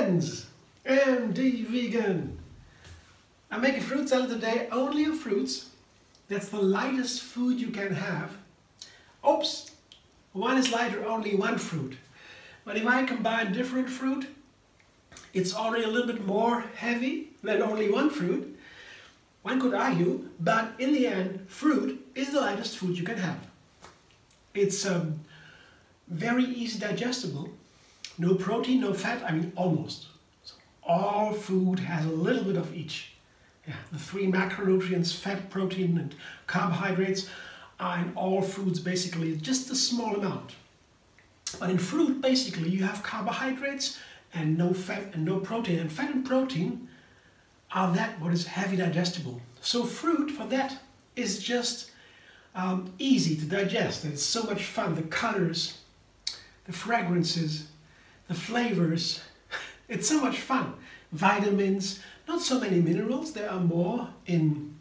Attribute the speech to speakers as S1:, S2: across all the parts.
S1: friends, I'm the vegan. I make a fruit salad today only of fruits. That's the lightest food you can have. Oops, one is lighter, only one fruit. But if I combine different fruit, it's already a little bit more heavy than only one fruit. One could argue, but in the end, fruit is the lightest food you can have. It's very easy digestible, no protein, no fat, I mean almost. So all food has a little bit of each. Yeah, the three macronutrients, fat, protein and carbohydrates, are in all foods basically just a small amount. But in fruit basically you have carbohydrates and no fat and no protein. And fat and protein are that what is heavy digestible. So fruit for that is just easy to digest. It's so much fun. The colors, the fragrances, the flavors, it's so much fun. Vitamins, not so many minerals, there are more in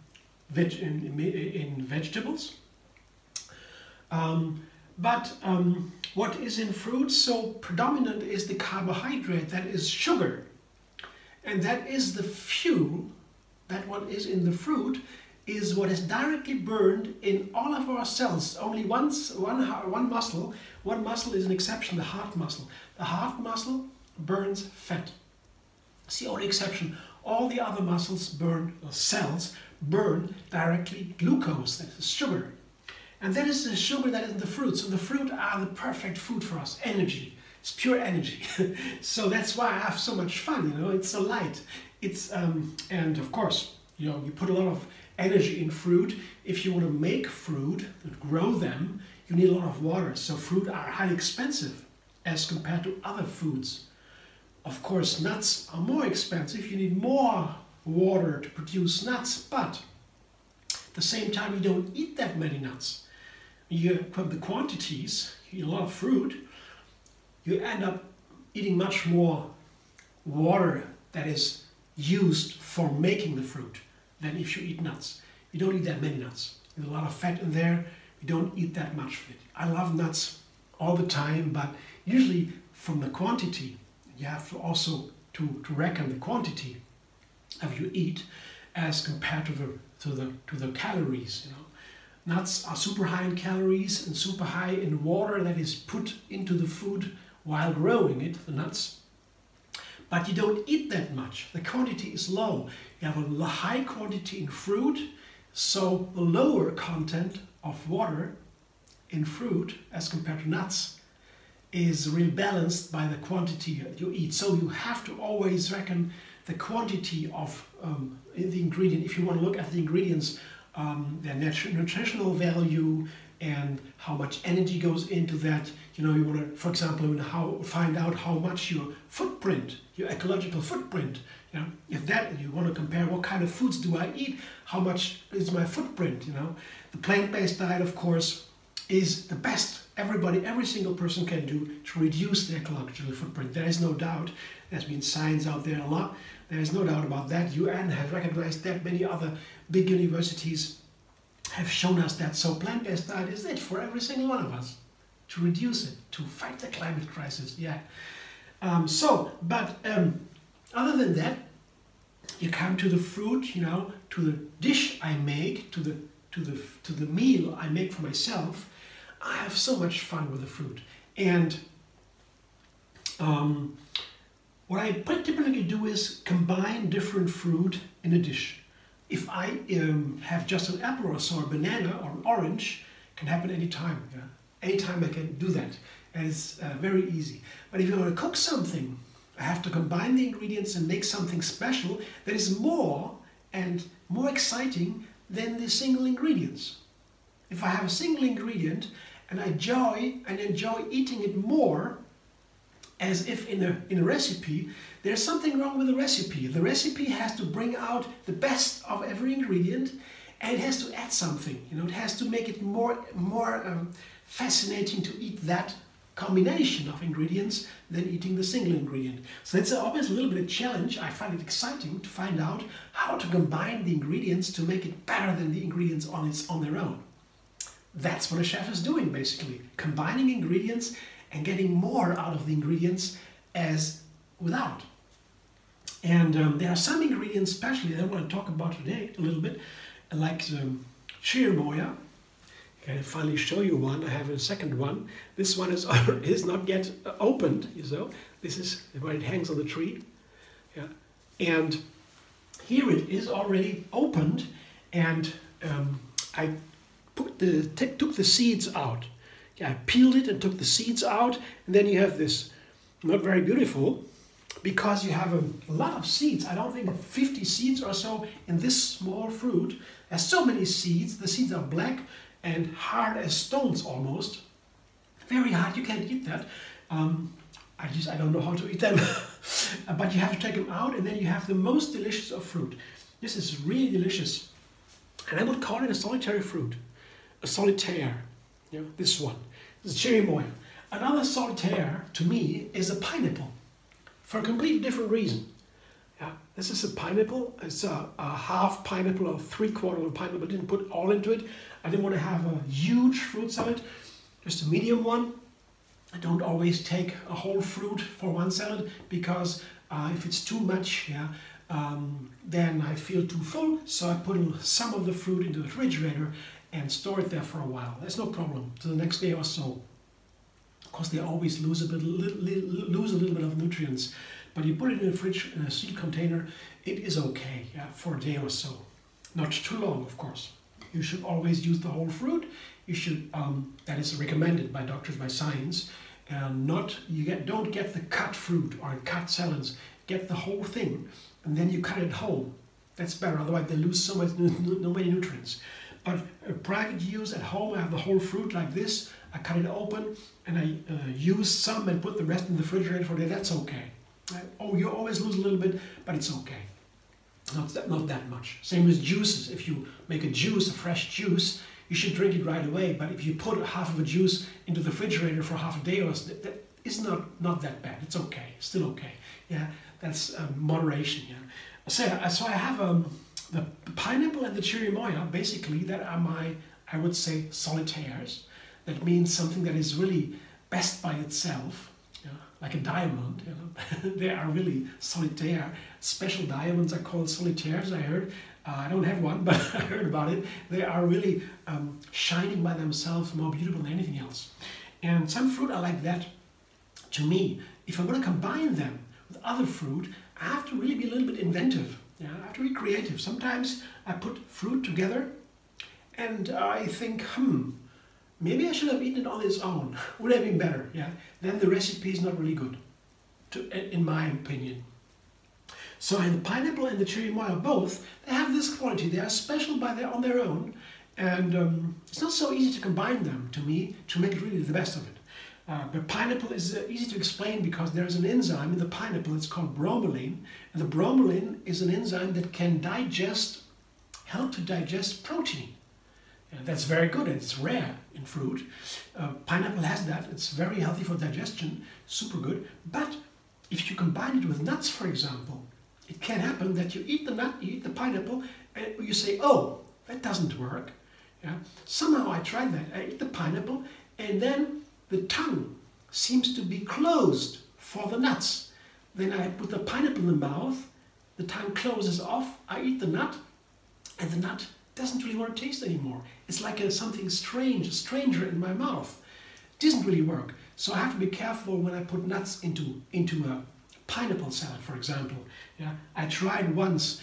S1: vegetables. What is in fruit so predominant is the carbohydrate, that is sugar. And that is the fuel, that what is in the fruit is what is directly burned in all of our cells. Only one muscle is an exception, the heart muscle. The heart muscle burns fat. It's the only exception. All the other muscles burn, or cells, burn directly glucose, that is sugar. And that is the sugar that is in the fruit. So the fruit are the perfect food for us, energy. It's pure energy. So that's why I have so much fun, you know, it's so light. It's, and of course, you know, you put a lot of energy in fruit. If you want to make fruit and grow them, you need a lot of water. So fruit are highly expensive as compared to other foods. Of course, nuts are more expensive. You need more water to produce nuts, but at the same time, you don't eat that many nuts. You have the quantities, you eat a lot of fruit, you end up eating much more water that is used for making the fruit than if you eat nuts. You don't eat that many nuts. There's a lot of fat in there. You don't eat that much of it. I love nuts all the time, but usually from the quantity, you have to also to reckon the quantity of you eat as compared to the calories. You know, nuts are super high in calories and super high in water that is put into the food while growing it, the nuts. But you don't eat that much. The quantity is low. You have a high quantity in fruit, so the lower content of water in fruit as compared to nuts is really balanced by the quantity you eat. So you have to always reckon the quantity of the ingredient. If you want to look at the ingredients, their nutritional value and how much energy goes into that. You know, you want to, for example, find out how much your footprint, your ecological footprint, you know, if that you want to compare what kind of foods do I eat, how much is my footprint, you know. The plant-based diet, of course, is the best every single person can do to reduce their ecological footprint. There is no doubt. There's been science out there a lot. There is no doubt about that. UN has recognized that. Many other big universities have shown us that. So plant-based diet is it for every single one of us to reduce it, to fight the climate crisis. Yeah. Other than that, you come to the fruit, you know, to the dish I make, to the meal I make for myself. I have so much fun with the fruit. And what I typically do is combine different fruit in a dish. If I have just an apple or so, a banana or an orange, can happen anytime. Yeah? Anytime I can do that. And it's very easy. But if you want to cook something, I have to combine the ingredients and make something special that is more and more exciting than the single ingredients. If I have a single ingredient and I enjoy eating it more, as if in a recipe, there's something wrong with the recipe. The recipe has to bring out the best of every ingredient, and it has to add something. You know, it has to make it more fascinating to eat that combination of ingredients than eating the single ingredient. So it's always a little bit of a challenge. I find it exciting to find out how to combine the ingredients to make it better than the ingredients on their own. That's what a chef is doing, basically, combining ingredients and getting more out of the ingredients as without. And there are some ingredients, especially that I want to talk about today a little bit, like Cherimoya. Okay, I'll finally show you one. I have a second one. This one is not yet opened, so this is where it hangs on the tree. Yeah. And here it is already opened, and I took the seeds out. Yeah, I peeled it and took the seeds out, and then you have this, not very beautiful, because you have a lot of seeds. I don't think 50 seeds or so in this small fruit. There's so many seeds. The seeds are black and hard as stones almost. Very hard, you can't eat that. I don't know how to eat them. But you have to take them out, and then you have the most delicious of fruit. This is really delicious. And I would call it a solitary fruit. A solitaire. You know, this one. This is Cherimoya. Another solitaire, to me, is a pineapple. For a completely different reason. Yeah, this is a pineapple. It's a half pineapple or 3/4 of a pineapple. I didn't put all into it. I didn't want to have a huge fruit salad, just a medium one. I don't always take a whole fruit for one salad because if it's too much, yeah, then I feel too full. So I put some of the fruit into the refrigerator and store it there for a while. There's no problem. To the next day or so. Of course, they always lose a little bit of nutrients, but you put it in a fridge in a sealed container, it is okay, yeah, for a day or so. Not too long, of course. You should always use the whole fruit. You should, that is recommended by doctors, by science. Don't get the cut fruit or cut salads. Get the whole thing, and then you cut it whole. That's better. Otherwise, they lose so many nutrients. But private use at home, I have the whole fruit like this. I cut it open and I use some and put the rest in the refrigerator for a day. That's okay. You always lose a little bit, but it's okay. Not that much. Same with juices. If you make a juice, a fresh juice, you should drink it right away. But if you put half of a juice into the refrigerator for half a day, that is not that bad. It's okay. Still okay. Yeah, that's moderation. Yeah. So I have the pineapple and the cherimoya. Basically, that are my, I would say, solitaires. That means something that is really best by itself, you know, like a diamond. You know. They are really solitaire. Special diamonds are called solitaires, I heard. I don't have one, but I heard about it. They are really shining by themselves, more beautiful than anything else. And some fruit are like that. To me, if I'm going to combine them with other fruit, I have to really be a little bit inventive. Yeah, I have to be creative. Sometimes I put fruit together and I think, maybe I should have eaten it on its own. Would have been better, yeah. Then the recipe is not really good, in my opinion. So in the pineapple and the cherimoya, both, they have this quality. They are special on their own, and it's not so easy to combine them, to me, to make really the best of it. But pineapple is easy to explain because there is an enzyme in the pineapple. It's called bromelain, and the bromelain is an enzyme that can help to digest protein. And that's very good, and it's rare in fruit. Pineapple has that. It's very healthy for digestion, super good. But if you combine it with nuts, for example, it can happen that you eat the nut, you eat the pineapple, and you say, oh, that doesn't work. Yeah? Somehow I tried that. I eat the pineapple, and then the tongue seems to be closed for the nuts. Then I put the pineapple in the mouth, the tongue closes off, I eat the nut, and the nut doesn't really want to taste anymore. It's like something strange, a stranger in my mouth. It doesn't really work. So I have to be careful when I put nuts into a pineapple salad, for example. Yeah, I tried once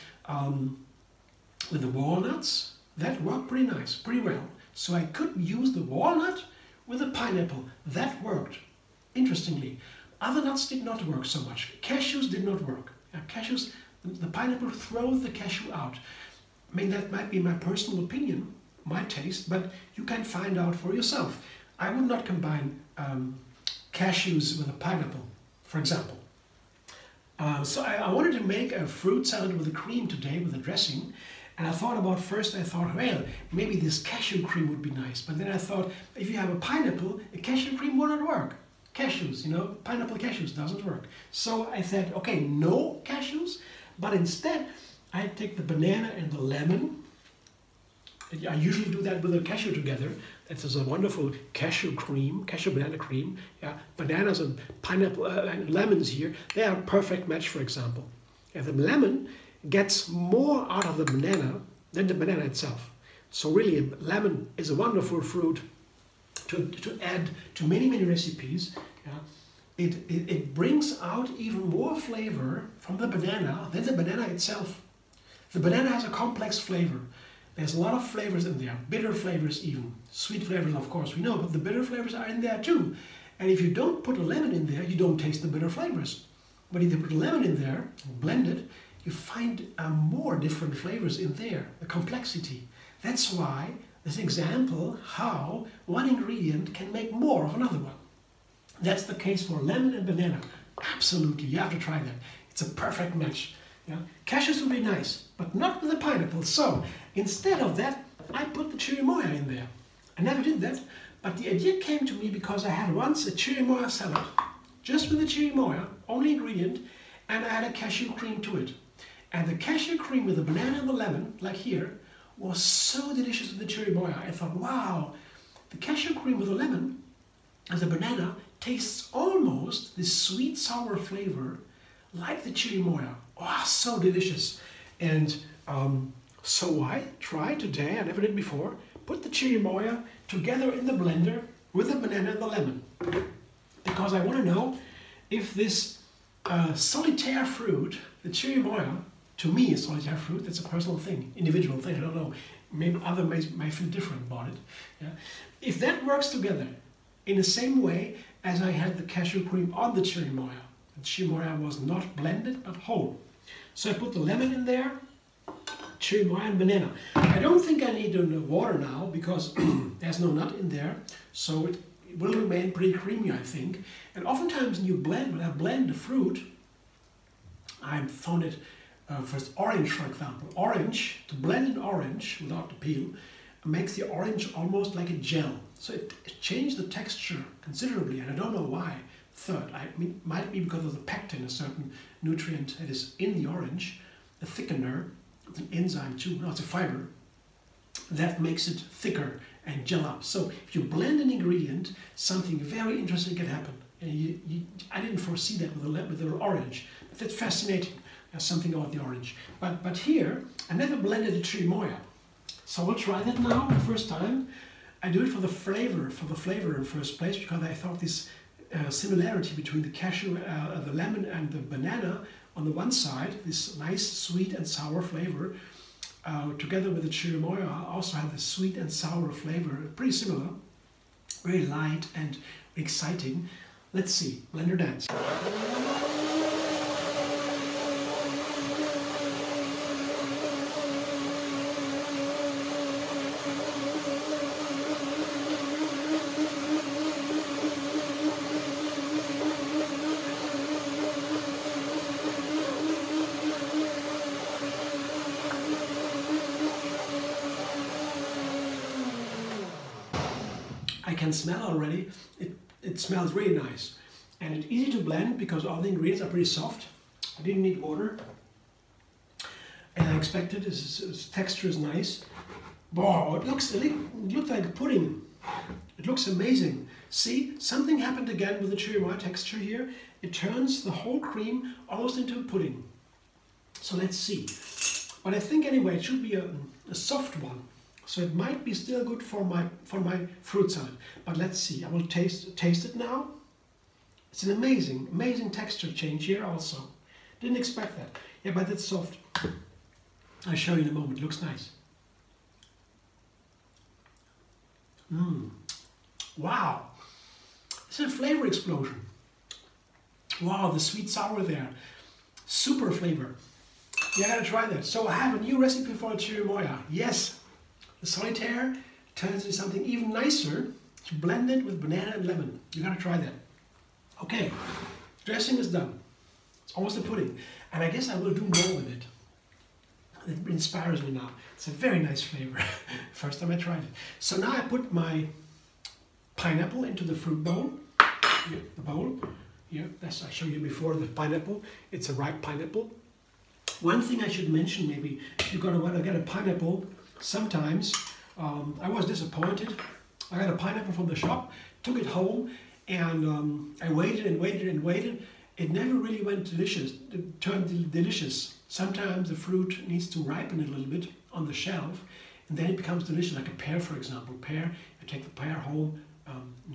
S1: with the walnuts. That worked pretty nice, pretty well. So I could use the walnut with the pineapple. That worked, interestingly. Other nuts did not work so much. Cashews did not work. Yeah, cashews, the pineapple throws the cashew out. I mean, that might be my personal opinion, my taste, but you can find out for yourself. I would not combine cashews with a pineapple, for example. So I wanted to make a fruit salad with a cream today, with a dressing. And I thought, well, maybe this cashew cream would be nice. But then I thought, if you have a pineapple, a cashew cream will not work. Cashews, pineapple cashews doesn't work. So I said, okay, no cashews, but instead I take the banana and the lemon. I usually do that with a cashew together. That is a wonderful cashew banana cream. Yeah, bananas and pineapple and lemons here, they are a perfect match, for example. And the lemon gets more out of the banana than the banana itself. So really, lemon is a wonderful fruit to add to many, many recipes. Yeah. It brings out even more flavor from the banana than the banana itself. The banana has a complex flavor. There's a lot of flavors in there, bitter flavors even. Sweet flavors, of course, we know, but the bitter flavors are in there too. And if you don't put a lemon in there, you don't taste the bitter flavors. But if you put a lemon in there, blend it, you find more different flavors in there, the complexity. That's why this example how one ingredient can make more of another one. That's the case for lemon and banana. Absolutely, you have to try that. It's a perfect match. Yeah? Cashews would be nice, but not with the pineapple. So instead of that, I put the cherimoya in there. I never did that, but the idea came to me because I had once a cherimoya salad, just with the cherimoya, only ingredient, and I had a cashew cream to it. And the cashew cream with the banana and the lemon, like here, was so delicious with the cherimoya. I thought, wow, the cashew cream with the lemon and the banana tastes almost this sweet sour flavor like the cherimoya. Oh, so delicious. And so I tried today, I never did before, put the cherimoya together in the blender with the banana and the lemon. Because I want to know if this solitaire fruit, the cherimoya, to me is solitaire fruit, that's a personal thing, individual thing, I don't know. Maybe others may feel different about it. Yeah? If that works together in the same way as I had the cashew cream on the cherimoya. The cherimoya was not blended but whole. So I put the lemon in there, cherimoya and banana. I don't think I need the water now because there's no nut in there, so it will remain pretty creamy, I think. And oftentimes when I blend the fruit, I found it first orange, for example. Orange, to blend an orange without the peel, makes the orange almost like a gel. So it changed the texture considerably, and I don't know why. Third, it might be because of the pectin, a certain nutrient that is in the orange, a thickener, it's an enzyme too, no, it's a fiber, that makes it thicker and gel up. So if you blend an ingredient, something very interesting can happen. And I didn't foresee that with the orange, but that's fascinating. There's something about the orange. But here, I never blended the cherimoya. So we'll try that now, the first time. I do it for the flavor in first place, because I thought this similarity between the cashew, the lemon and the banana on the one side, this nice sweet and sour flavor, together with the cherimoya also have this sweet and sour flavor, pretty similar, very light and exciting. Let's see, blender dance. I can smell already, it smells really nice. And it's easy to blend because all the ingredients are pretty soft. I didn't need water. And I expected its texture is nice. Wow, it looks like pudding. It looks amazing. See, something happened again with the cherimoya texture here. It turns the whole cream almost into a pudding. So let's see. But I think anyway, it should be a soft one. So it might be still good for my fruit salad. But let's see. I will taste it now. It's an amazing texture change here also. Didn't expect that. Yeah, but it's soft. I'll show you in a moment. It looks nice. Wow. It's a flavor explosion. Wow, the sweet sour there. Super flavor. You gotta try that. So I have a new recipe for a cherimoya. Yes. The solitaire turns into something even nicer to blend it with banana and lemon. You gotta try that. Okay, dressing is done. It's almost a pudding. And I guess I will do more with it. It inspires me now. It's a very nice flavor. First time I tried it. So now I put my pineapple into the fruit bowl. Here, the bowl. Here, as I showed you before, the pineapple. It's a ripe pineapple. One thing I should mention maybe, if you're gonna want to get a pineapple, sometimes I was disappointed. I got a pineapple from the shop, took it home, and I waited and waited and waited, it never really went delicious, turned delicious. Sometimes the fruit needs to ripen a little bit on the shelf, and then it becomes delicious, like a pear, for example. Pear, I take the pear home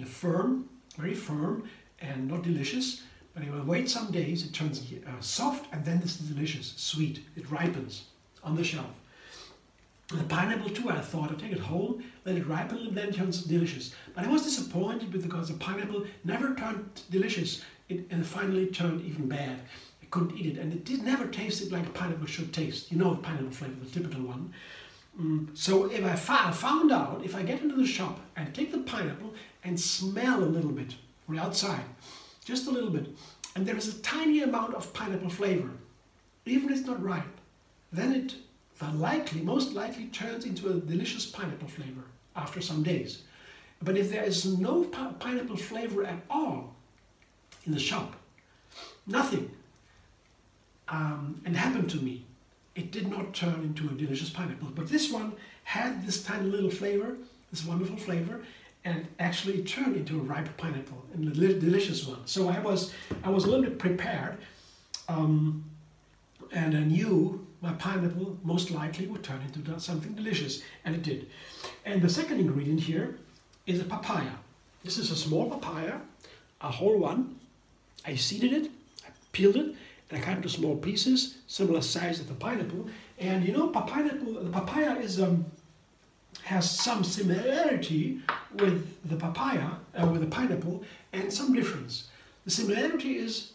S1: firm, very firm, and not delicious. But it will wait some days, it turns soft, and then it's delicious, sweet. It ripens on the shelf. The pineapple too, I thought, I'd take it home, let it ripen, and then it turns delicious. But I was disappointed because the pineapple never turned delicious. And finally turned even bad. I couldn't eat it, and it never tasted like a pineapple should taste. You know the pineapple flavor, the typical one. So if I found out, if I get into the shop and take the pineapple and smell a little bit from the outside, just a little bit, and there is a tiny amount of pineapple flavor, even if it's not ripe, then it most likely turns into a delicious pineapple flavor after some days. But if there is no pineapple flavor at all in the shop, nothing, and it happened to me, it did not turn into a delicious pineapple. But this one had this tiny little flavor, this wonderful flavor, and actually turned into a ripe pineapple, and a delicious one. So I was a little bit prepared, and I knew my pineapple most likely would turn into something delicious, and it did. And the second ingredient here is a papaya. This is a small papaya, a whole one. I seeded it, I peeled it, and I cut into small pieces, similar size as the pineapple. And you know, the papaya has some similarity with the with the pineapple, and some difference. The similarity is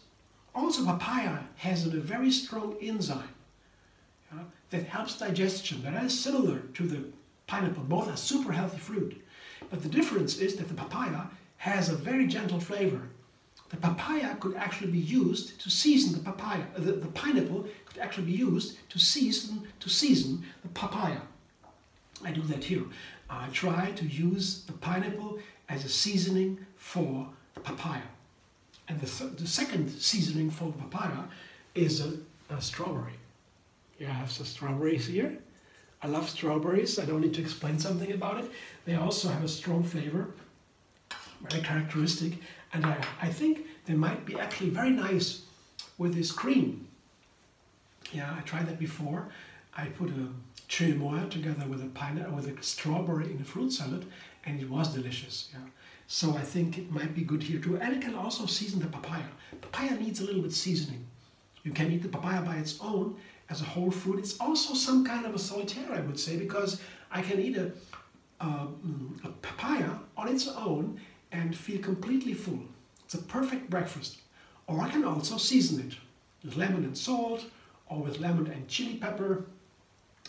S1: also papaya has a very strong enzyme that helps digestion. That is similar to the pineapple. Both are super healthy fruit. But the difference is that the papaya has a very gentle flavor. The papaya could actually be used to season the papaya. The pineapple could actually be used to season the papaya. I do that here. I try to use the pineapple as a seasoning for the papaya. And the second seasoning for the papaya is a strawberry. Yeah, I have some strawberries here. I love strawberries. I don't need to explain something about it. They also have a strong flavor, very characteristic. And I think they might be actually very nice with this cream. Yeah, I tried that before. I put a cherimoya together with a strawberry in a fruit salad, and it was delicious. Yeah. So I think it might be good here too. And it can also season the papaya. Papaya needs a little bit seasoning. You can eat the papaya by its own as a whole fruit. It's also some kind of a solitaire, I would say, because I can eat a papaya on its own and feel completely full. It's a perfect breakfast. Or I can also season it with lemon and salt, or with lemon and chili pepper,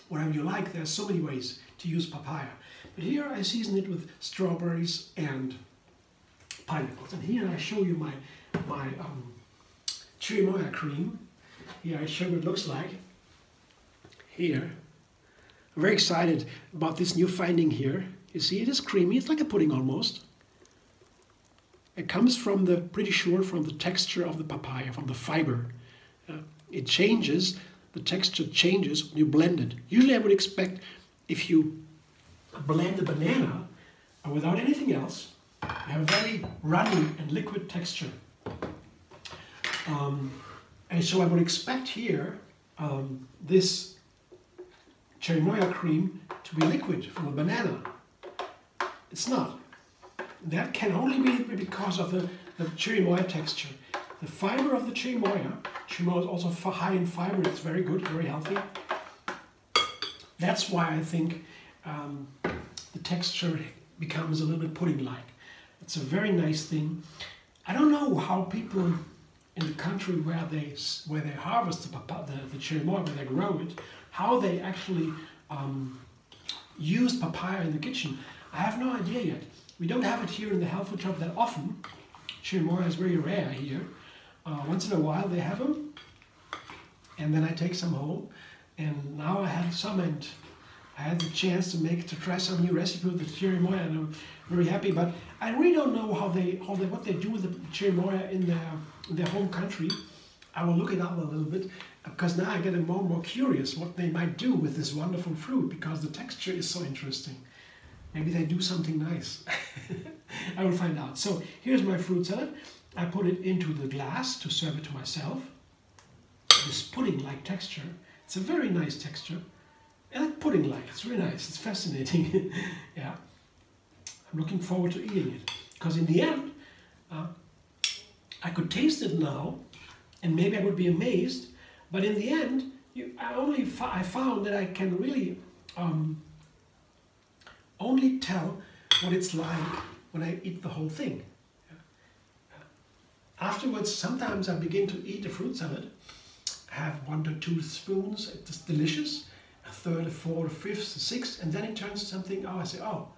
S1: whatever you like. There's so many ways to use papaya. But here I season it with strawberries and pineapples. And here I show you my cherimoya cream. Here I show you what it looks like. Here, I'm very excited about this new finding here. You see, it is creamy. It's like a pudding almost. It comes from pretty sure from the texture of the papaya, from the fiber. It changes, the texture changes when you blend it. Usually I would expect if you blend a banana without anything else, you have a very runny and liquid texture. And so I would expect here this cherimoya cream to be liquid from a banana. It's not. That can only be because of the cherimoya texture. The fiber of the cherimoya is also high in fiber. It's very good, very healthy. That's why I think the texture becomes a little bit pudding-like. It's a very nice thing. I don't know how people in the country where they harvest the cherimoya, where they grow it, how they actually use papaya in the kitchen. I have no idea yet. We don't have it here in the health food shop that often. Cherimoya is very rare here. Once in a while they have them, and then I take some home. And now I had some, and I had the chance to try some new recipe with the cherimoya, and I'm very happy. But I really don't know what they do with the cherimoya in their home country. I will look it up a little bit, because now I get more and more curious what they might do with this wonderful fruit, because the texture is so interesting. Maybe they do something nice. I will find out. So here's my fruit salad. I put it into the glass to serve it to myself. This pudding-like texture. It's a very nice texture. And it's pudding-like. It's really nice. It's fascinating. Yeah. I'm looking forward to eating it. Because in the end, I could taste it now, and maybe I would be amazed. But in the end, I found that I can really only tell what it's like when I eat the whole thing. Afterwards, sometimes I begin to eat a fruit salad, have 1 or 2 spoons, it's delicious, a third, a fourth, a fifth, a sixth, and then it turns to something, I say, oh,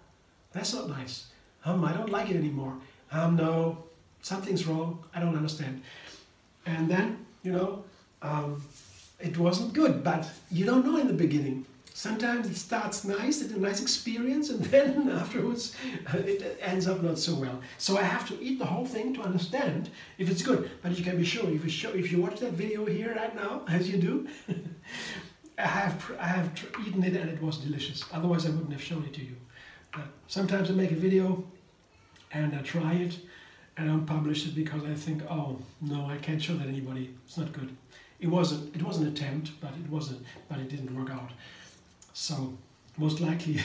S1: that's not nice. I don't like it anymore. No, something's wrong, I don't understand. And then, it wasn't good, but you don't know in the beginning. Sometimes it starts nice, it's a nice experience, and then afterwards it ends up not so well. So I have to eat the whole thing to understand if it's good. But you can be sure, if you watch that video here right now, as you do, I have eaten it and it was delicious. Otherwise I wouldn't have shown it to you. Sometimes I make a video and I try it and I don't publish it because I think, oh no, I can't show that anybody. It's not good. It was an attempt, but it didn't work out. So most likely,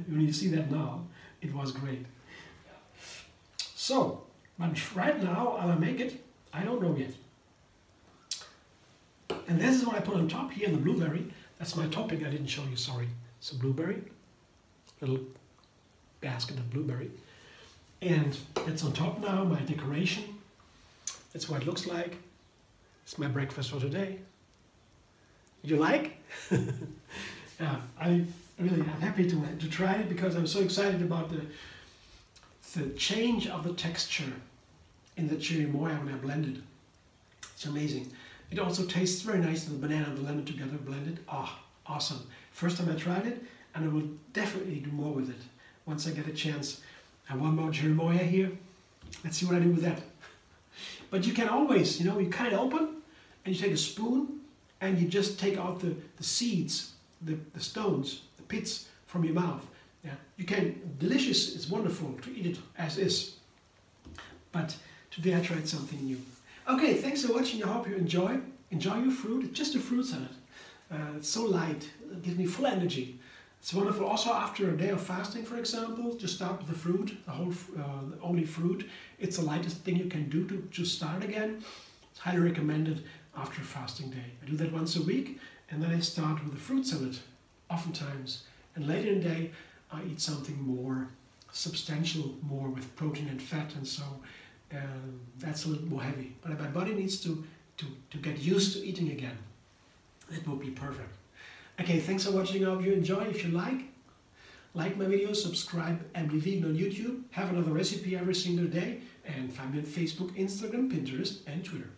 S1: when you see that now, it was great. So, but right now, I'll make it. I don't know yet. And this is what I put on top here, the blueberry. That's my topping. I didn't show you. Sorry. It's a blueberry, little basket of blueberry, and it's on top now. My decoration. That's what it looks like. It's my breakfast for today. You like? Yeah, I'm happy to try it because I'm so excited about the change of the texture in the cherimoya when I blend it. It's amazing. It also tastes very nice, the banana and the lemon together blended. Awesome. First time I tried it, and I will definitely do more with it once I get a chance. I have 1 more cherimoya here. Let's see what I do with that. But you can always, you cut it open, and you take a spoon, and you just take out the seeds, the stones, the pits from your mouth. Yeah, you can, delicious, it's wonderful to eat it as is. But today I tried something new. Okay, thanks for watching. I hope you enjoy your fruit. It's just a fruit salad. It's so light, it gives me full energy. It's wonderful. Also after a day of fasting, for example, just start with the fruit, only fruit. It's the lightest thing you can do to start again. It's highly recommended after a fasting day. I do that once a week, and then I start with a fruit salad, oftentimes. And later in the day, I eat something more substantial, more with protein and fat, and so that's a little more heavy. But my body needs to get used to eating again. That would be perfect. Okay, thanks for watching. I hope you enjoy. If you like my videos, subscribe, and be vegan on YouTube. Have another recipe every single day, and find me on Facebook, Instagram, Pinterest, and Twitter.